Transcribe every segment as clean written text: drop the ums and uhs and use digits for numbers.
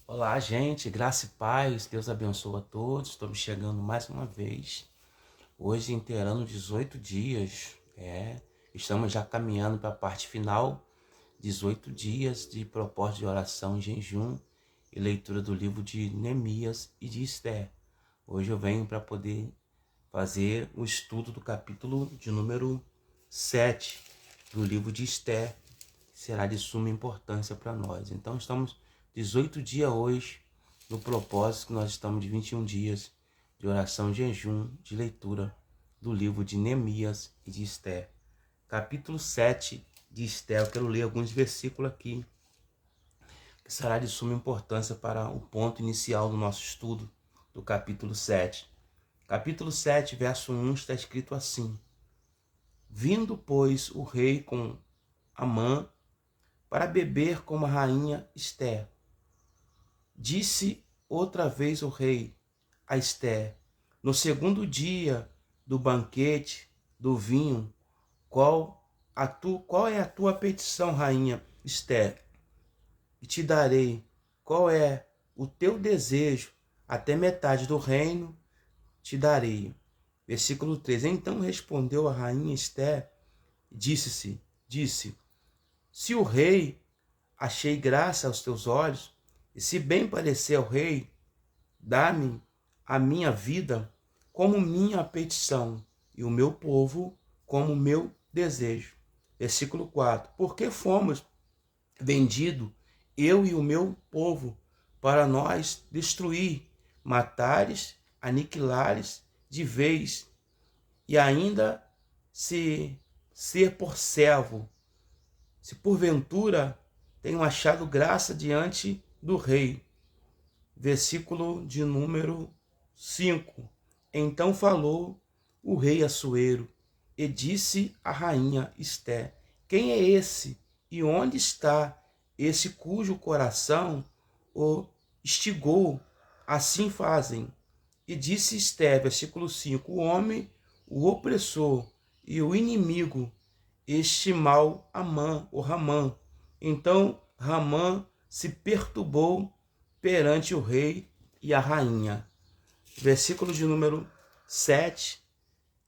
Olá, gente, graça e paz, Deus abençoe a todos. Estamos chegando mais uma vez, hoje inteirando 18 dias, estamos já caminhando para a parte final, 18 dias de propósito de oração, jejum e leitura do livro de Neemias e de Esther. Hoje eu venho para poder fazer o estudo do capítulo de número 7 do livro de Esther, que será de suma importância para nós. Então estamos 18 dias hoje, no propósito que nós estamos de 21 dias de oração, jejum, de leitura do livro de Neemias e de Esther. Capítulo 7 de Esther, eu quero ler alguns versículos aqui, que será de suma importância para o ponto inicial do nosso estudo do capítulo 7. Capítulo 7, verso 1, está escrito assim: Vindo, pois, o rei com Amã para beber com a rainha Esther, disse outra vez o rei a Esther, no segundo dia do banquete do vinho, qual é a tua petição, rainha Esther? E te darei. Qual é o teu desejo? Até metade do reino te darei. Versículo 3. Então respondeu a rainha Esther, disse: Se o rei achei graça aos teus olhos, e se bem parecer ao rei, dá-me a minha vida como minha petição, e o meu povo como meu desejo. Versículo 4. Porque fomos vendidos, eu e o meu povo, para nós destruir, matares, aniquilares de vez, e ainda se ser por servo, se porventura tenho achado graça diante do rei. Versículo de número 5. Então falou o rei Assuero e disse à rainha Esther: Quem é esse e onde está esse cujo coração o instigou? Assim fazem. E disse Esther, versículo 5, o homem, o opressor e o inimigo, este mal Amã, ou Ramã. Então Ramã se perturbou perante o rei e a rainha. Versículo de número 7.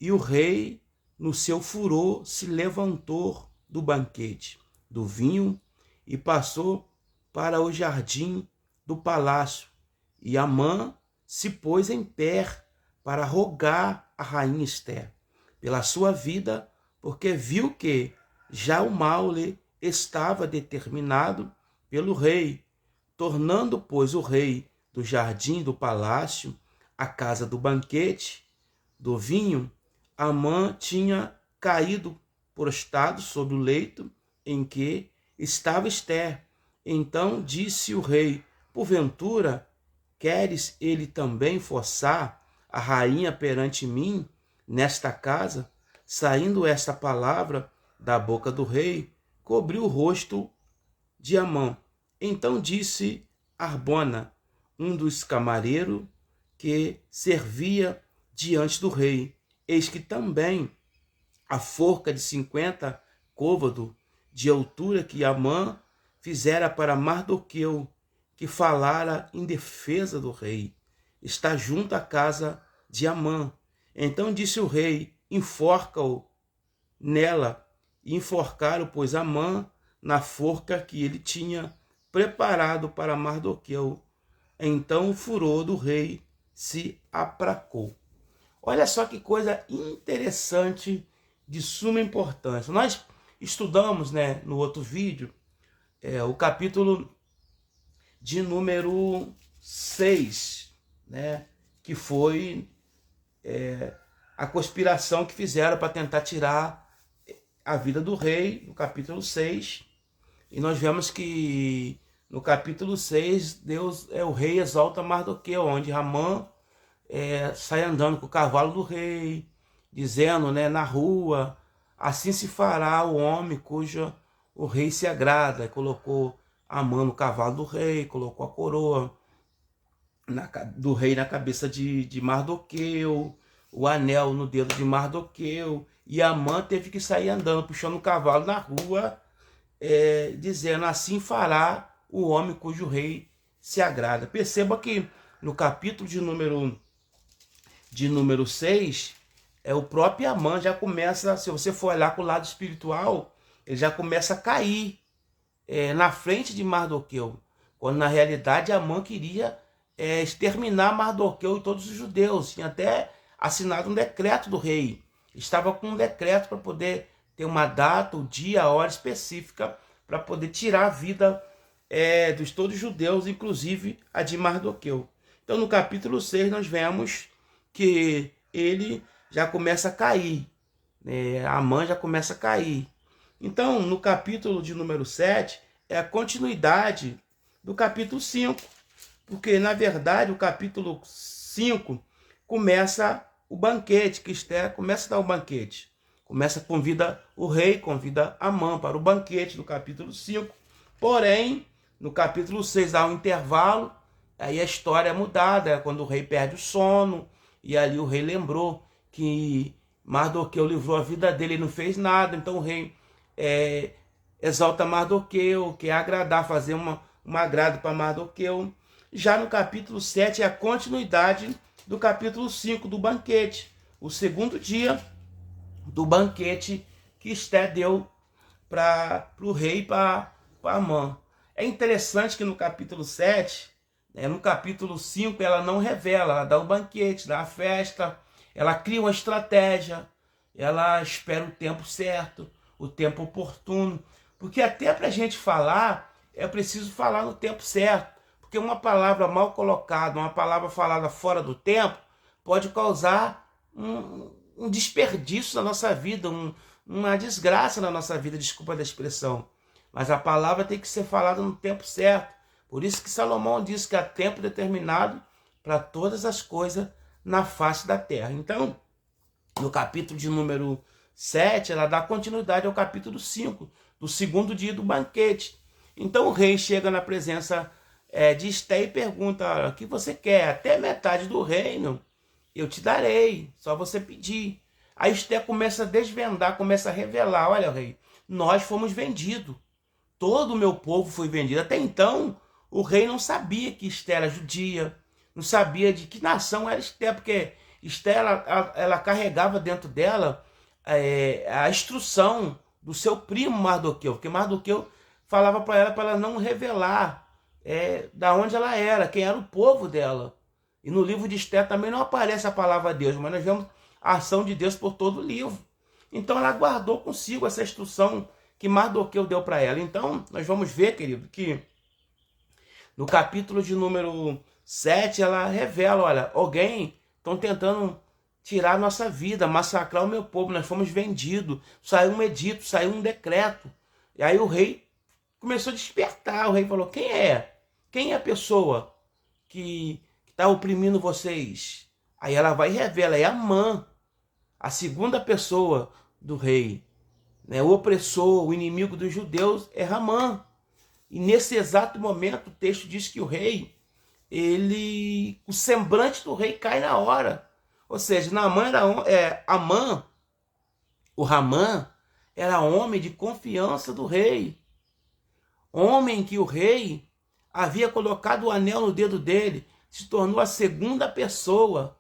E o rei, no seu furor, se levantou do banquete, do vinho, e passou para o jardim do palácio. E Amã se pôs em pé para rogar a rainha Esther pela sua vida, porque viu que já o mal lhe estava determinado pelo rei. Tornando, pois, o rei do jardim do palácio à casa do banquete, do vinho, Amã tinha caído prostrado sobre o leito em que estava Esther. Então disse o rei: Porventura, queres ele também forçar a rainha perante mim nesta casa? Saindo esta palavra da boca do rei, cobriu o rosto de Amã. Então disse Arbona, um dos camareiros que servia diante do rei: Eis que também a forca de 50 côvados de altura que Amã fizera para Mardoqueu, que falara em defesa do rei, está junto à casa de Amã. Então disse o rei: Enforca-o nela. E enforcaram, pois, Amã na forca que ele tinha preparado para Mardoqueu. Então o furor do rei se aplacou. Olha só que coisa interessante, de suma importância. Nós estudamos, no outro vídeo, o capítulo de número 6, que foi a conspiração que fizeram para tentar tirar a vida do rei, no capítulo 6. E nós vemos que no capítulo 6, o rei exalta Mardoqueu, onde Ramã sai andando com o cavalo do rei, dizendo, na rua, assim se fará o homem cujo o rei se agrada. E colocou Amã no cavalo do rei, colocou a coroa do rei na cabeça de Mardoqueu, o anel no dedo de Mardoqueu, e Amã teve que sair andando, puxando o cavalo na rua, dizendo, assim fará o homem cujo rei se agrada. Perceba que no capítulo de número 6, o próprio Amã já começa, se você for olhar com o lado espiritual, ele já começa a cair na frente de Mardoqueu, quando na realidade Amã queria exterminar Mardoqueu e todos os judeus. Tinha até assinado um decreto do rei. Estava com um decreto para poder ter uma data, o dia, a hora específica para poder tirar a vida dos todos os judeus, inclusive a de Mardoqueu. Então no capítulo 6 nós vemos que ele já começa a cair, Amã já começa a cair. Então no capítulo de número 7 é a continuidade do capítulo 5, porque na verdade o capítulo 5 começa o banquete, que Esther começa a dar o banquete. Convida o rei, convida Amã para o banquete do capítulo 5. Porém, no capítulo 6 há um intervalo, aí a história é mudada, é quando o rei perde o sono, e ali o rei lembrou que Mardoqueu livrou a vida dele e não fez nada, então o rei exalta Mardoqueu, quer agradar, fazer um agrado para Mardoqueu. Já no capítulo 7 é a continuidade do capítulo 5, do banquete, o segundo dia do banquete que Esther deu para o rei, para Amã. É interessante que no capítulo 7, no capítulo 5, ela não revela, ela dá o banquete, dá a festa, ela cria uma estratégia, ela espera o tempo certo, o tempo oportuno, porque até para a gente falar, é preciso falar no tempo certo, porque uma palavra mal colocada, uma palavra falada fora do tempo, pode causar um desperdício na nossa vida, uma desgraça na nossa vida, desculpa da expressão. Mas a palavra tem que ser falada no tempo certo. Por isso que Salomão diz que há tempo determinado para todas as coisas na face da terra. Então, no capítulo de número 7, ela dá continuidade ao capítulo 5, do segundo dia do banquete. Então o rei chega na presença de Esther e pergunta: o que você quer? Até metade do reino eu te darei, só você pedir. Aí Esther começa a desvendar, começa a revelar: olha, rei, nós fomos vendidos. Todo o meu povo foi vendido. Até então, o rei não sabia que Esther era judia, não sabia de que nação era Esther, porque Esther ela carregava dentro dela a instrução do seu primo Mardoqueu, porque Mardoqueu falava para ela não revelar da onde ela era, quem era o povo dela. E no livro de Esther também não aparece a palavra Deus, mas nós vemos a ação de Deus por todo o livro. Então ela guardou consigo essa instrução que Mardoqueu deu para ela. Então nós vamos ver, querido, que no capítulo de número 7 ela revela: olha, alguém estão tentando tirar a nossa vida, massacrar o meu povo, nós fomos vendidos, saiu um edito, saiu um decreto. E aí o rei começou a despertar, o rei falou: quem é? Quem é a pessoa que está oprimindo vocês? Aí ela vai e revela: é Amã, a segunda pessoa do rei. O opressor, o inimigo dos judeus é Amã. E nesse exato momento o texto diz que o rei, o semblante do rei cai na hora. Ou seja, Amã, o Ramã, era homem de confiança do rei. Homem que o rei havia colocado o anel no dedo dele, se tornou a segunda pessoa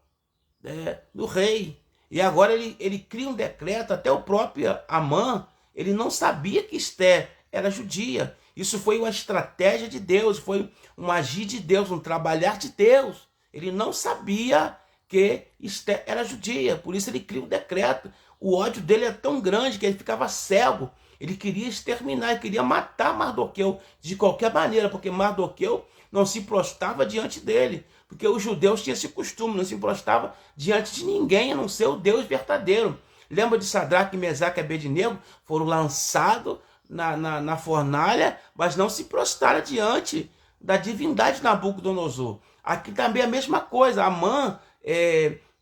do rei. E agora ele cria um decreto, até o próprio Amã, ele não sabia que Esther era judia. Isso foi uma estratégia de Deus, foi um agir de Deus, um trabalhar de Deus. Ele não sabia que Esther era judia, por isso ele cria um decreto. O ódio dele é tão grande que ele ficava cego. Ele queria exterminar, ele queria matar Mardoqueu de qualquer maneira, porque Mardoqueu não se prostrava diante dele, porque os judeus tinham esse costume, não se prostrava diante de ninguém, a não ser o Deus verdadeiro. Lembra de Sadraque, Mesaque e Abednego? Foram lançados na fornalha, mas não se prostraram diante da divindade de Nabucodonosor. Aqui também é a mesma coisa. Amã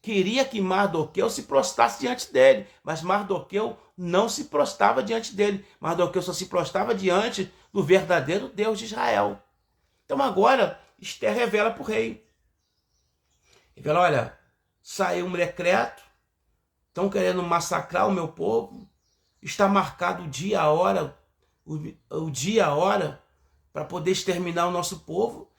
queria que Mardoqueu se prostrasse diante dele, mas Mardoqueu não se prostrava diante dele. Mardoqueu só se prostrava diante do verdadeiro Deus de Israel. Então agora Esther revela para o rei. Revela: olha, saiu um decreto, estão querendo massacrar o meu povo, está marcado o dia, a hora, para poder exterminar o nosso povo.